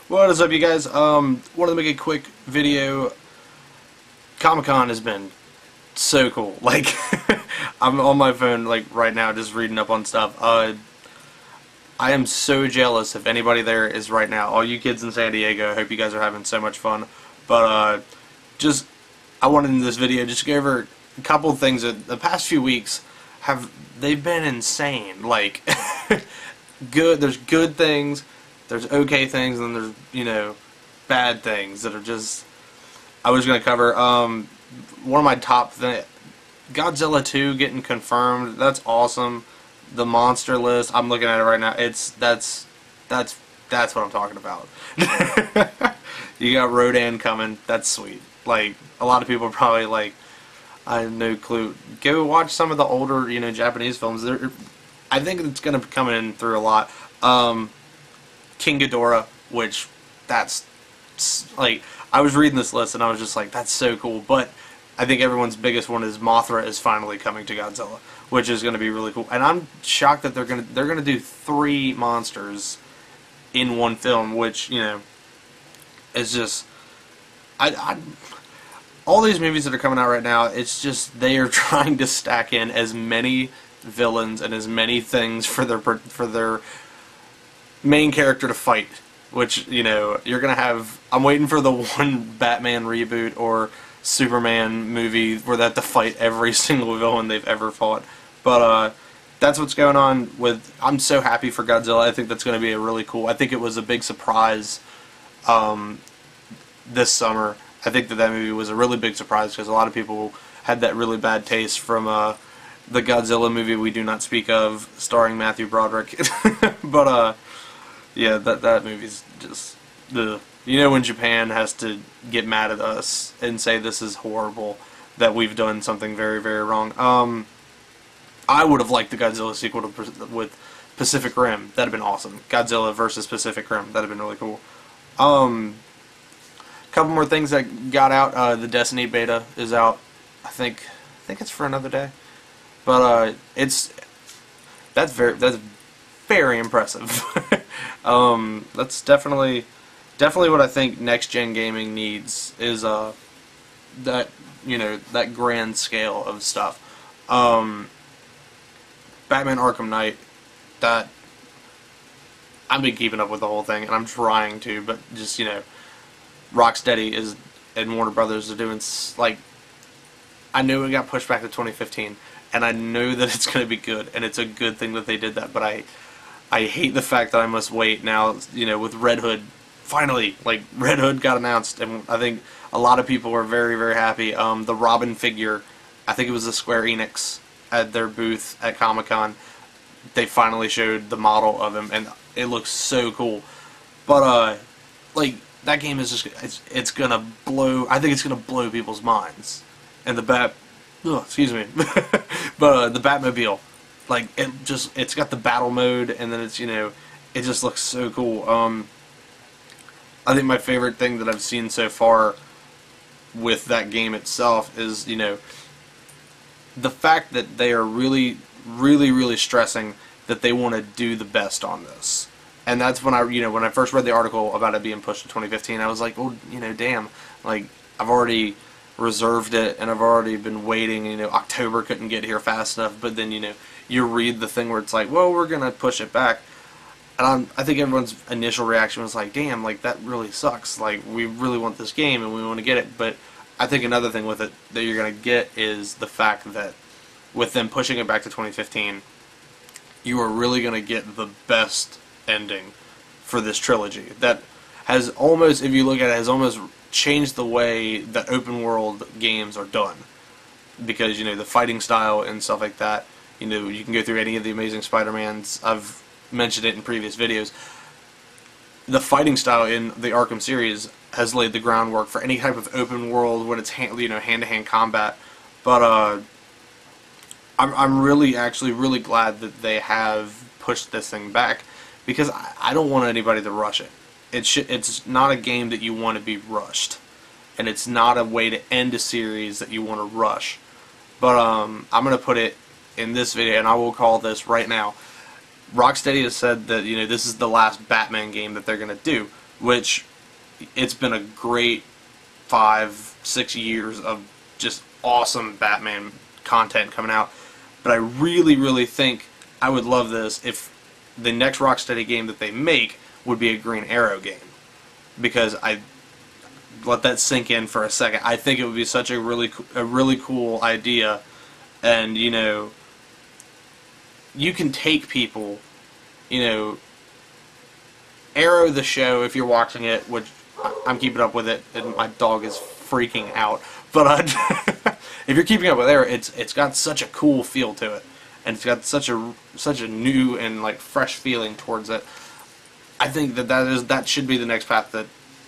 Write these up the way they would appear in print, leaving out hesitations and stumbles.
What is up, you guys? Wanted to make a quick video. Comic-Con has been so cool. Like, I'm on my phone, like, right now, just reading up on stuff. I am so jealous if anybody there is right now. All you kids in San Diego, I hope you guys are having so much fun. But, I wanted in this video just to go over a couple of things that the past few weeks they've been insane. Like, there's good things, there's okay things, and then there's, bad things that are just, I was going to cover. One of my top things, Godzilla 2 getting confirmed, that's awesome. The monster list, I'm looking at it right now, that's what I'm talking about. You got Rodan coming, that's sweet. Like, a lot of people are probably like, I have no clue. Go watch some of the older, Japanese films. I think it's going to be coming in through a lot. King Ghidorah, which, that's, like, I was reading this list and I was just like, that's so cool. But I think everyone's biggest one is Mothra is finally coming to Godzilla, which is going to be really cool. And I'm shocked that they're going to do 3 monsters in one film, which, is just, all these movies that are coming out right now, it's just they are trying to stack in as many villains and as many things for their main character to fight. Which, you're gonna have. I'm waiting for the one Batman reboot or Superman movie where they have to fight every single villain they've ever fought. But that's what's going on with. I'm so happy for Godzilla. I think that's going to be a really cool. I think it was a big surprise this summer. I think that movie was a really big surprise because a lot of people had that really bad taste from the Godzilla movie We Do Not Speak Of, starring Matthew Broderick. But yeah, that movie's just when Japan has to get mad at us and say this is horrible, that we've done something very, very wrong. I would have liked the Godzilla sequel with Pacific Rim. That'd have been awesome. Godzilla versus Pacific Rim. That'd have been really cool. Couple more things that got out. The Destiny beta is out. I think it's for another day, but that's very impressive. That's definitely what I think next gen gaming needs is that grand scale of stuff. Batman Arkham Knight, that I've been keeping up with the whole thing, and I'm trying to, but just Rocksteady and Warner Brothers are doing, like, I knew it got pushed back to 2015, and I knew that it's going to be good, and it's a good thing that they did that, but I hate the fact that I must wait now, with Red Hood. Finally, like, Red Hood got announced, and I think a lot of people were very, very happy. The Robin figure, I think it was the Square Enix at their booth at Comic-Con, they finally showed the model of him, and it looks so cool. But, like, that game is just, it's gonna blow, I think it's gonna blow people's minds. And the excuse me, but the Batmobile, like, it's got the battle mode, and then it's, it just looks so cool. I think my favorite thing that I've seen so far with that game itself is, the fact that they are really, really, really stressing that they want to do the best on this. And that's when when I first read the article about it being pushed to 2015, I was like, well, damn, like, I've already reserved it, and I've already been waiting, October couldn't get here fast enough, but then, you read the thing where it's like, well, we're going to push it back. And I think everyone's initial reaction was like, damn, like, that really sucks. Like, we really want this game, and we want to get it. But I think another thing with it that you're going to get is the fact that with them pushing it back to 2015, you are really going to get the best ending for this trilogy that has almost, if you look at it, has almost changed the way that open world games are done, because the fighting style and stuff like that, you can go through any of the Amazing Spider-Mans. I've mentioned it in previous videos. The fighting style in the Arkham series has laid the groundwork for any type of open world when it's hand-to-hand combat. But I'm really glad that they have pushed this thing back, because I don't want anybody to rush it. It's not a game that you want to be rushed, and it's not a way to end a series that you want to rush. But I'm going to put it in this video, and I will call this right now, Rocksteady has said that, you know, this is the last Batman game that they're going to do, which it's been a great 5-6 years of just awesome Batman content coming out. But I really, really think I would love this if the next Rocksteady game that they make would be a Green Arrow game. Because I let that sink in for a second. I think it would be such a really cool idea, and you know, you can take people, you know, Arrow the show if you're watching it, which I'm keeping up with it, and my dog is freaking out. But if you're keeping up with Arrow, it's got such a cool feel to it, and it's got such a new and like fresh feeling towards it. I think that should be the next path that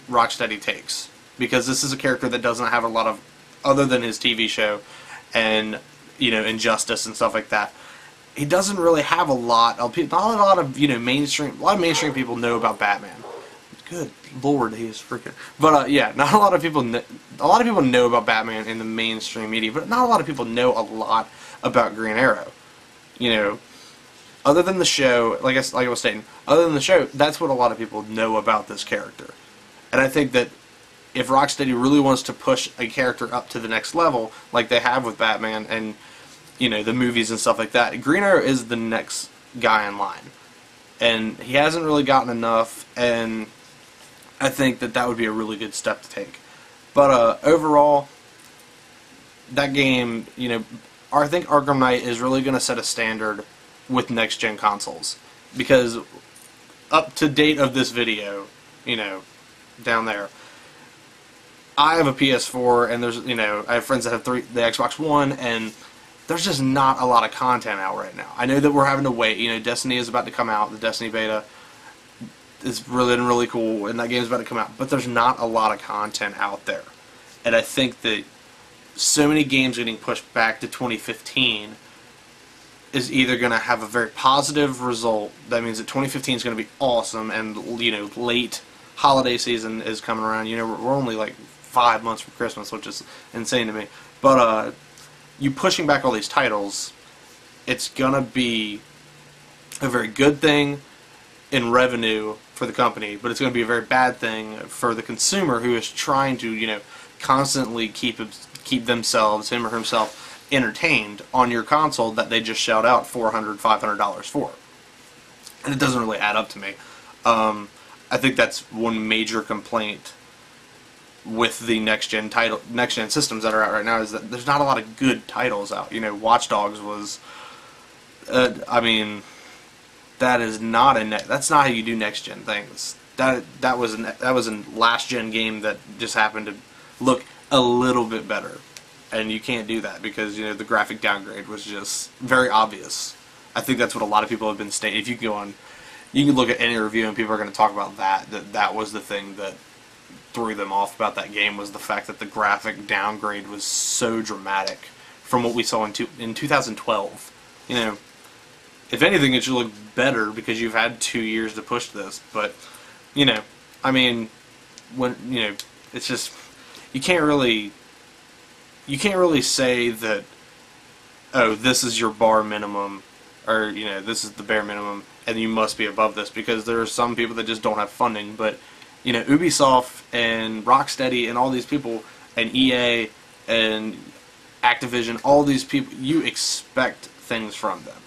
Rocksteady takes, because this is a character that doesn't have a lot of, other than his TV show and, you know, Injustice and stuff like that. He doesn't really have a lot of people. Not a lot of, you know, mainstream. A lot of mainstream people know about Batman. Good Lord, he is freaking. But yeah, not a lot of people. A lot of people know about Batman in the mainstream media, but not a lot of people know a lot about Green Arrow. You know, other than the show, like I was saying, other than the show, that's what a lot of people know about this character. And I think that if Rocksteady really wants to push a character up to the next level, like they have with Batman and, you know, the movies and stuff like that, Green Arrow is the next guy in line. And he hasn't really gotten enough, and I think that would be a really good step to take. But overall, that game, you know, I think Arkham Knight is really going to set a standard with next-gen consoles. Because up to date of this video, you know, down there, I have a PS4, and there's, you know, I have friends that have the Xbox One, and there's just not a lot of content out right now. I know that we're having to wait. You know, Destiny is about to come out. The Destiny beta is really cool, and that game's about to come out. But there's not a lot of content out there. And I think that so many games getting pushed back to 2015 is either going to have a very positive result. That means that 2015 is going to be awesome, and, you know, late holiday season is coming around. You know, we're only like 5 months from Christmas, which is insane to me. But you pushing back all these titles, it's gonna be a very good thing in revenue for the company, but it's gonna be a very bad thing for the consumer who is trying to, you know, constantly keep themselves, him or himself, entertained on your console that they just shelled out $400, $500 for. And it doesn't really add up to me. I think that's one major complaint with the next-gen systems that are out right now, is that there's not a lot of good titles out. You know, Watch Dogs was, I mean, that's not how you do next-gen things. That was a last-gen game that just happened to look a little bit better, and you can't do that because, you know, the graphic downgrade was just very obvious. I think that's what a lot of people have been stating. If you go on, you can look at any review and people are going to talk about that was the thing that threw them off about that game, was the fact that the graphic downgrade was so dramatic from what we saw in 2012. You know, if anything, it should look better because you've had 2 years to push this. But, you know, I mean, when, you know, it's just, you can't really say that, oh, this is your bar minimum, or, you know, this is the bare minimum, and you must be above this, because there are some people that just don't have funding. But, you know, Ubisoft and Rocksteady and all these people, and EA and Activision, all these people, you expect things from them.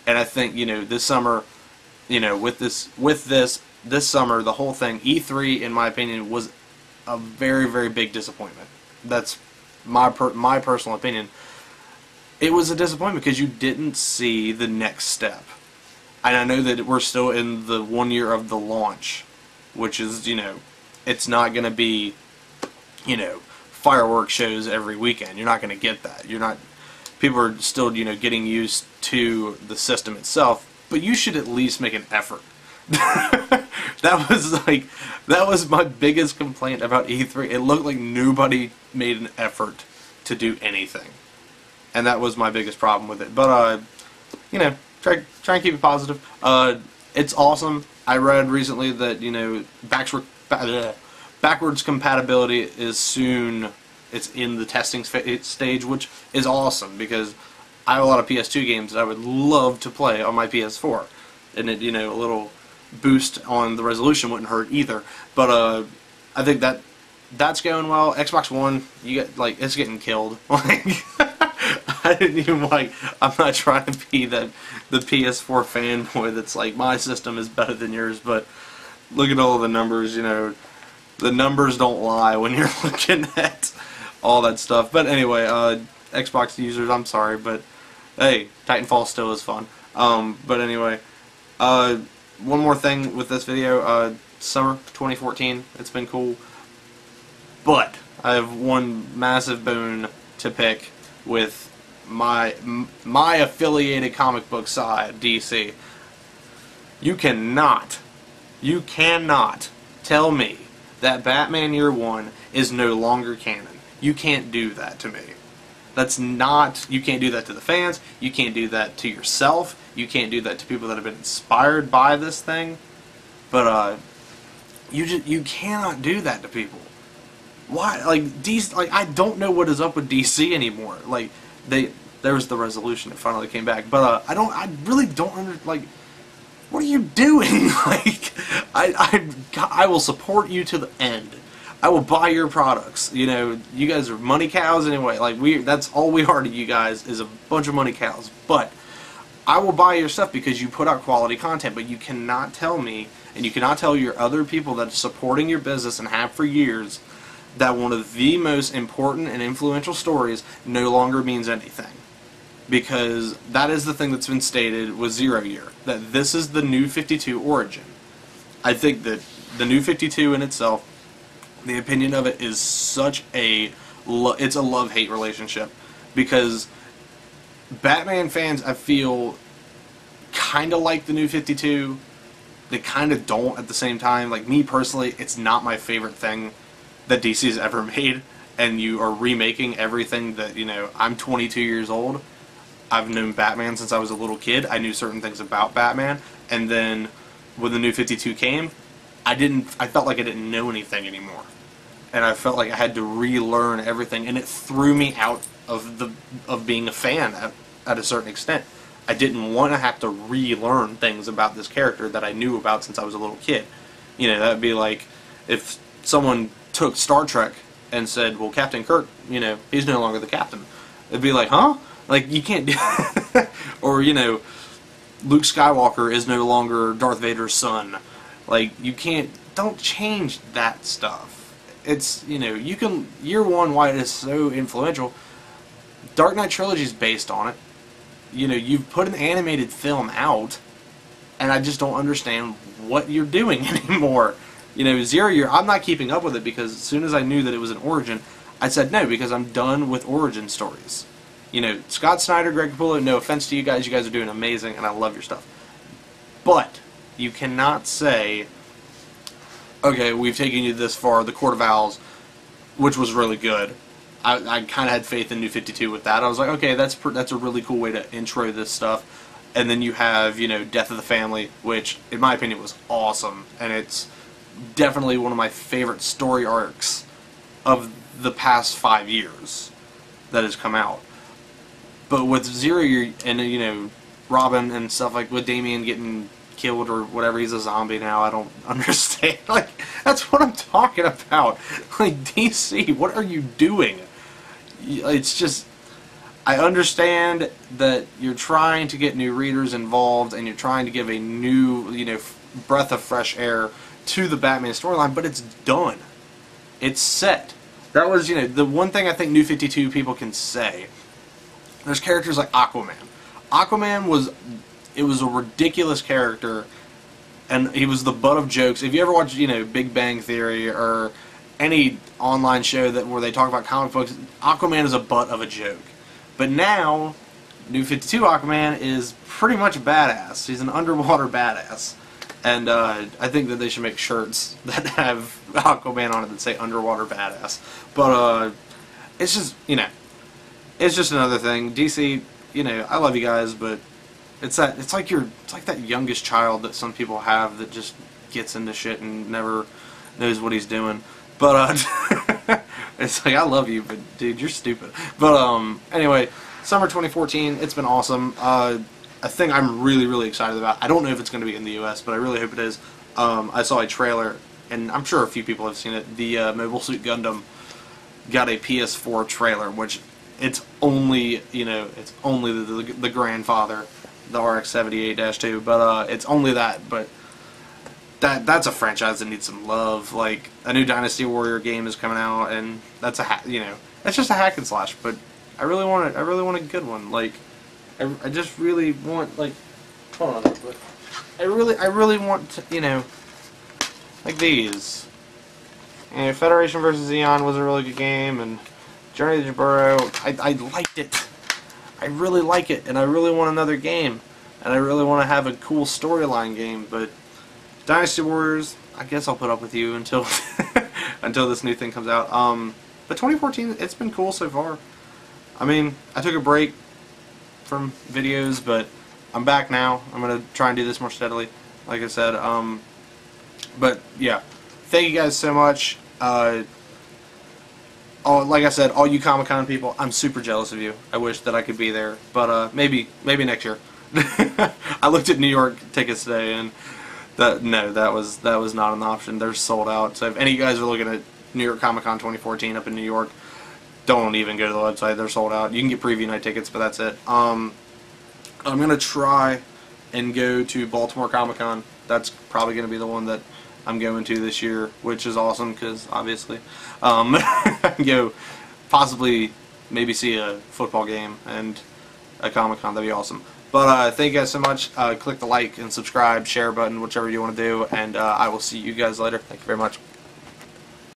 And I think, you know, this summer, you know, with this summer, the whole thing, E3, in my opinion, was a very big disappointment. That's my personal opinion. It was a disappointment because you didn't see the next step. And I know that we're still in the 1 year of the launch, which is, you know, it's not going to be, you know, fireworks shows every weekend. You're not going to get that. People are still, you know, getting used to the system itself, but you should at least make an effort. That was my biggest complaint about E3. It looked like nobody made an effort to do anything. And that was my biggest problem with it. But, you know, try and keep it positive. It's awesome. I read recently that, you know, backwards compatibility is soon. It's in the testing stage, which is awesome because I have a lot of PS2 games that I would love to play on my PS4. and it, you know, a little boost on the resolution wouldn't hurt either. But I think that's going well. Xbox One, you get, like, it's getting killed. Like, I didn't even, like, I'm not trying to be the PS4 fanboy that's like, my system is better than yours, but look at all the numbers, you know, the numbers don't lie when you're looking at all that stuff. But anyway, Xbox users, I'm sorry, but hey, Titanfall still is fun. But anyway, one more thing with this video, summer 2014, it's been cool, but I have one massive boon to pick with my affiliated comic book side, DC. You cannot tell me that Batman Year One is no longer canon. You can't do that to me. That's not, you can't do that to the fans, you can't do that to yourself, you can't do that to people that have been inspired by this thing, but you cannot do that to people. Why? Like, DC, like, I don't know what is up with DC anymore. Like, there was the resolution that finally came back, but I really don't like, what are you doing? Like, I will support you to the end. I will buy your products. You know, you guys are money cows anyway. Like, that's all we are to you guys, is a bunch of money cows. But I will buy your stuff because you put out quality content. But you cannot tell me, and you cannot tell your other people that are supporting your business and have for years, that one of the most important and influential stories no longer means anything. Because that is the thing that's been stated with Zero Year, that this is the New 52 origin. I think that the New 52 in itself, the opinion of it is such a, it's a love-hate relationship, because Batman fans, I feel, kind of like the New 52. They kind of don't at the same time. Like, me personally, it's not my favorite thing that DC's ever made, and you are remaking everything that, you know, I'm 22 years old. I've known Batman since I was a little kid. I knew certain things about Batman, and then when the New 52 came, I felt like I didn't know anything anymore. And I felt like I had to relearn everything, and it threw me out of being a fan at a certain extent. I didn't want to have to relearn things about this character that I knew about since I was a little kid. You know, that would be like if someone took Star Trek and said, well, Captain Kirk, you know, he's no longer the captain. It'd be like, huh? Like, you can't do or, you know, Luke Skywalker is no longer Darth Vader's son. Like, you can't, don't change that stuff. It's, you know, you can, Year One, why it is so influential, Dark Knight Trilogy is based on it. You know, you've put an animated film out, and I just don't understand what you're doing anymore. You know, Zero Year, I'm not keeping up with it, because as soon as I knew that it was an origin, I said no, because I'm done with origin stories. You know, Scott Snyder, Greg Capullo, no offense to you guys are doing amazing, and I love your stuff. But you cannot say, okay, we've taken you this far, the Court of Owls, which was really good. I kind of had faith in New 52 with that. I was like, okay, that's a really cool way to intro this stuff. And then you have, you know, Death of the Family, which, in my opinion, was awesome. And it's definitely one of my favorite story arcs of the past 5 years that has come out. But with Zero Year, and, you know, Robin and stuff, like with Damian getting killed or whatever, he's a zombie now, I don't understand. Like, that's what I'm talking about. Like, DC, what are you doing? It's just, I understand that you're trying to get new readers involved, and you're trying to give a new, you know, breath of fresh air to the Batman storyline, but it's done. It's set. That was, you know, the one thing I think New 52 people can say. There's characters like Aquaman. Aquaman was a ridiculous character, and he was the butt of jokes. If you ever watch, you know, Big Bang Theory or any online show where they talk about comic books, Aquaman is a butt of a joke. But now, New 52 Aquaman is pretty much a badass. He's an underwater badass. And I think that they should make shirts that have Aquaman on it that say underwater badass. But it's just, you know, it's just another thing. DC, you know, I love you guys, but it's like that youngest child that some people have that just gets into shit and never knows what he's doing. But it's like, I love you, but dude, you're stupid. But anyway, summer 2014, it's been awesome. I a thing I'm really, really excited about. I don't know if it's going to be in the U.S., but I really hope it is. I saw a trailer, and I'm sure a few people have seen it. The Mobile Suit Gundam got a PS4 trailer, which it's only, you know, it's only the grandfather, the RX-78-2, but it's only that, but that's a franchise that needs some love. Like, a new Dynasty Warrior game is coming out, and that's you know, that's just a hack and slash, but I really want a good one. Like, I just really want, like, hold on, but I really want to, you know, like these. You know, Federation vs. Eon was a really good game, and Journey to Jaburo, I liked it. I really like it, and I really want another game, and I really want to have a cool storyline game, but Dynasty Warriors, I guess I'll put up with you until until this new thing comes out. But 2014, it's been cool so far. I mean, I took a break from videos, but I'm back now. I'm going to try and do this more steadily, like I said. But, yeah. Thank you guys so much. Like I said, all you Comic-Con people, I'm super jealous of you. I wish that I could be there, but maybe next year. I looked at New York tickets today, and that was not an option. They're sold out. So if any of you guys are looking at New York Comic Con 2014 up in New York, don't even go to the website. They're sold out. You can get preview night tickets, but that's it. I'm gonna try and go to Baltimore Comic Con. That's probably gonna be the one that I'm going to this year, which is awesome because obviously, go possibly maybe see a football game and a Comic Con. That'd be awesome. But thank you guys so much. Click the like and subscribe, share button, whichever you want to do, and I will see you guys later. Thank you very much.